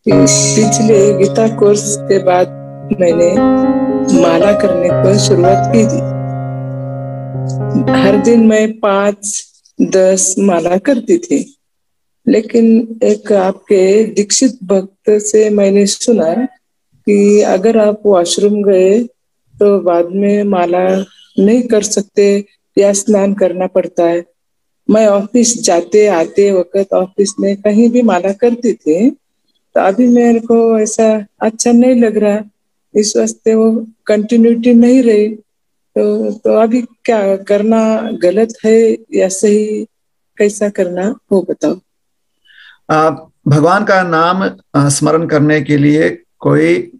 पिछले गीता कोर्स के बाद मैंने माला करने को शुरुआत की थी। हर दिन मैं 5-10 माला करती थी, लेकिन एक आपके दीक्षित भक्त से मैंने सुना कि अगर आप वॉशरूम गए तो बाद में माला नहीं कर सकते या स्नान करना पड़ता है। मैं ऑफिस जाते आते वक्त ऑफिस में कहीं भी माला करती थी, तो अभी मेरे को ऐसा अच्छा नहीं लग रहा, इस वास्ते वो कंटिन्यूटी नहीं रही। तो अभी क्या करना गलत है या सही, कैसा करना वो बताओ। भगवान का नाम स्मरण करने के लिए कोई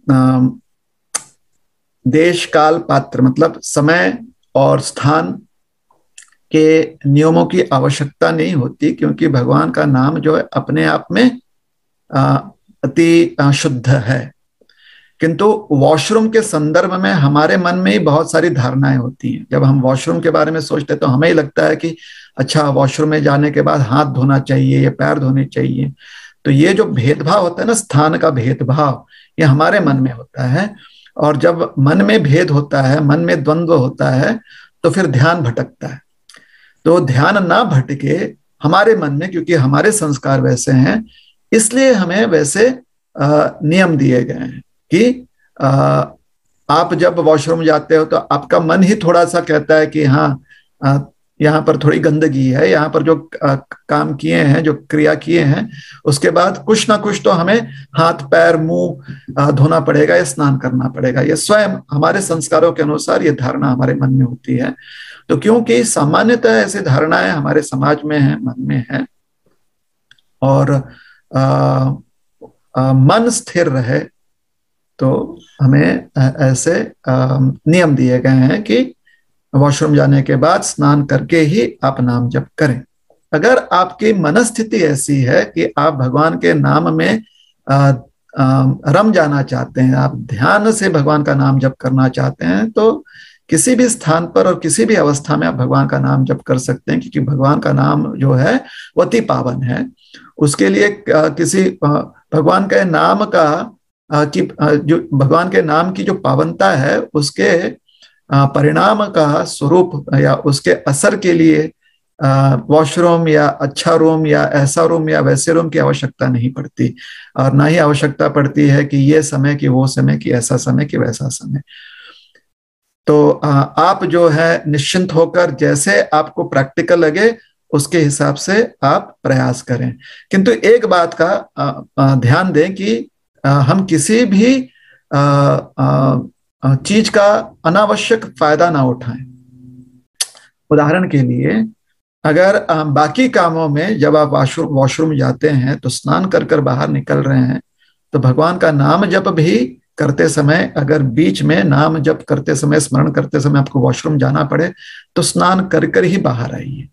देश काल पात्र मतलब समय और स्थान के नियमों की आवश्यकता नहीं होती, क्योंकि भगवान का नाम जो है अपने आप में अति शुद्ध है। किंतु वॉशरूम के संदर्भ में हमारे मन में ही बहुत सारी धारणाएं होती हैं। जब हम वॉशरूम के बारे में सोचते हैं तो हमें ही लगता है कि अच्छा, वॉशरूम में जाने के बाद हाथ धोना चाहिए या पैर धोने चाहिए। तो ये जो भेदभाव होता है ना, स्थान का भेदभाव, ये हमारे मन में होता है। और जब मन में भेद होता है, मन में द्वंद्व होता है, तो फिर ध्यान भटकता है। तो ध्यान ना भटके हमारे मन में, क्योंकि हमारे संस्कार वैसे हैं, इसलिए हमें वैसे नियम दिए गए हैं कि आप जब वॉशरूम जाते हो तो आपका मन ही थोड़ा सा कहता है कि हाँ, यहाँ पर थोड़ी गंदगी है, यहाँ पर जो काम किए हैं, जो क्रिया किए हैं, उसके बाद कुछ ना कुछ तो हमें हाथ पैर मुंह धोना पड़ेगा या स्नान करना पड़ेगा। ये स्वयं हमारे संस्कारों के अनुसार ये धारणा हमारे मन में होती है। तो क्योंकि सामान्यतः ऐसी धारणाएं हमारे समाज में है, मन में है, और मन स्थिर रहे तो हमें ऐसे नियम दिए गए हैं कि वॉशरूम जाने के बाद स्नान करके ही आप नाम जप करें। अगर आपकी मनस्थिति ऐसी है कि आप भगवान के नाम में रम जाना चाहते हैं, आप ध्यान से भगवान का नाम जप करना चाहते हैं, तो किसी भी स्थान पर और किसी भी अवस्था में आप भगवान का नाम जप कर सकते हैं, क्योंकि भगवान का नाम जो है वो अति पावन है। उसके लिए किसी भगवान के नाम का कि जो भगवान के नाम की जो पावनता है, उसके परिणाम का स्वरूप या उसके असर के लिए वॉशरूम या अच्छा रूम या ऐसा रूम या वैसे रूम की आवश्यकता नहीं पड़ती, और ना ही आवश्यकता पड़ती है कि ये समय कि वो समय कि ऐसा समय कि वैसा समय। तो आप जो है निश्चिंत होकर जैसे आपको प्रैक्टिकल लगे उसके हिसाब से आप प्रयास करें। किंतु एक बात का ध्यान दें कि हम किसी भी चीज का अनावश्यक फायदा ना उठाएं। उदाहरण के लिए, अगर बाकी कामों में जब आप वॉशरूम जाते हैं तो स्नान कर कर बाहर निकल रहे हैं, तो भगवान का नाम जप भी करते समय, अगर बीच में नाम जप करते समय, स्मरण करते समय आपको वॉशरूम जाना पड़े, तो स्नान कर कर ही बाहर आइए,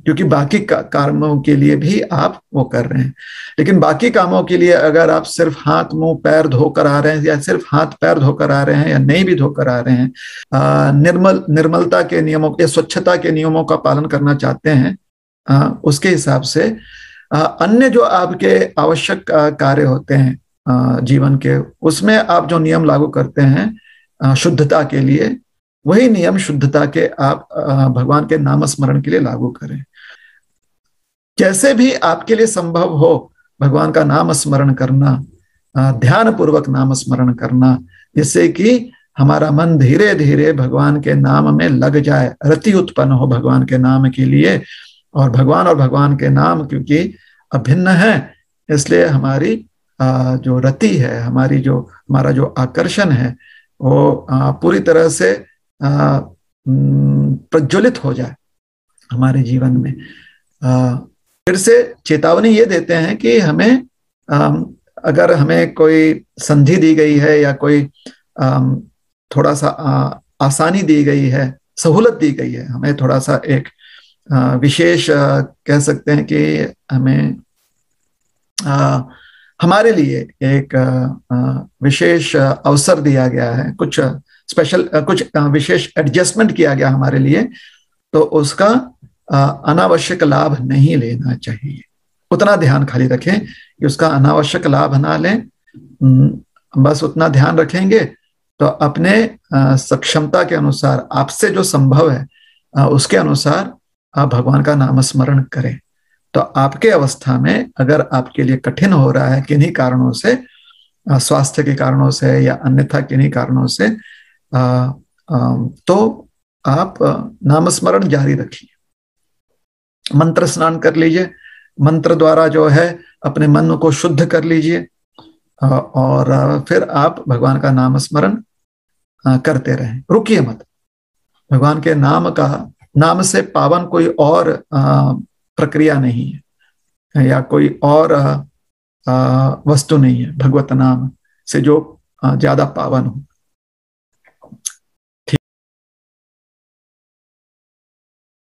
क्योंकि बाकी कामों के लिए भी आप वो कर रहे हैं। लेकिन बाकी कामों के लिए अगर आप सिर्फ हाथ मुंह पैर धोकर आ रहे हैं, या सिर्फ हाथ पैर धोकर आ रहे हैं, या नहीं भी धोकर आ रहे हैं, निर्मलता के नियमों या स्वच्छता के नियमों का पालन करना चाहते हैं, उसके हिसाब से अन्य जो आपके आवश्यक कार्य होते हैं जीवन के, उसमें आप जो नियम लागू करते हैं शुद्धता के लिए, वही नियम शुद्धता के आप भगवान के नाम स्मरण के लिए लागू करें। जैसे भी आपके लिए संभव हो भगवान का नाम स्मरण करना, ध्यान पूर्वक नाम स्मरण करना, जिससे कि हमारा मन धीरे धीरे भगवान के नाम में लग जाए, रति उत्पन्न हो भगवान के नाम के लिए। और भगवान के नाम क्योंकि अभिन्न है, इसलिए हमारी जो रति है, हमारा जो आकर्षण है, वो पूरी तरह से प्रज्वलित हो जाए हमारे जीवन में। फिर से चेतावनी ये देते हैं कि हमें अगर हमें कोई संधि दी गई है या कोई थोड़ा सा आसानी दी गई है, सहूलत दी गई है, हमें थोड़ा सा एक विशेष कह सकते हैं कि हमें हमारे लिए एक विशेष अवसर दिया गया है, कुछ विशेष एडजस्टमेंट किया गया हमारे लिए, तो उसका अनावश्यक लाभ नहीं लेना चाहिए। उतना ध्यान खाली रखें कि उसका अनावश्यक लाभ ना लें, बस उतना ध्यान रखेंगे तो अपने सक्षमता के अनुसार आपसे जो संभव है उसके अनुसार आप भगवान का नाम स्मरण करें। तो आपके अवस्था में अगर आपके लिए कठिन हो रहा है किन्हीं कारणों से, स्वास्थ्य के कारणों से या अन्यथा किन्हीं कारणों से, तो आप नाम स्मरण जारी रखिए, मंत्र स्नान कर लीजिए, मंत्र द्वारा जो है अपने मन को शुद्ध कर लीजिए और फिर आप भगवान का नाम स्मरण करते रहें, रुकिए मत। भगवान के नाम से पावन कोई और प्रक्रिया नहीं है या कोई और वस्तु नहीं है भगवत नाम से जो ज्यादा पावन हो।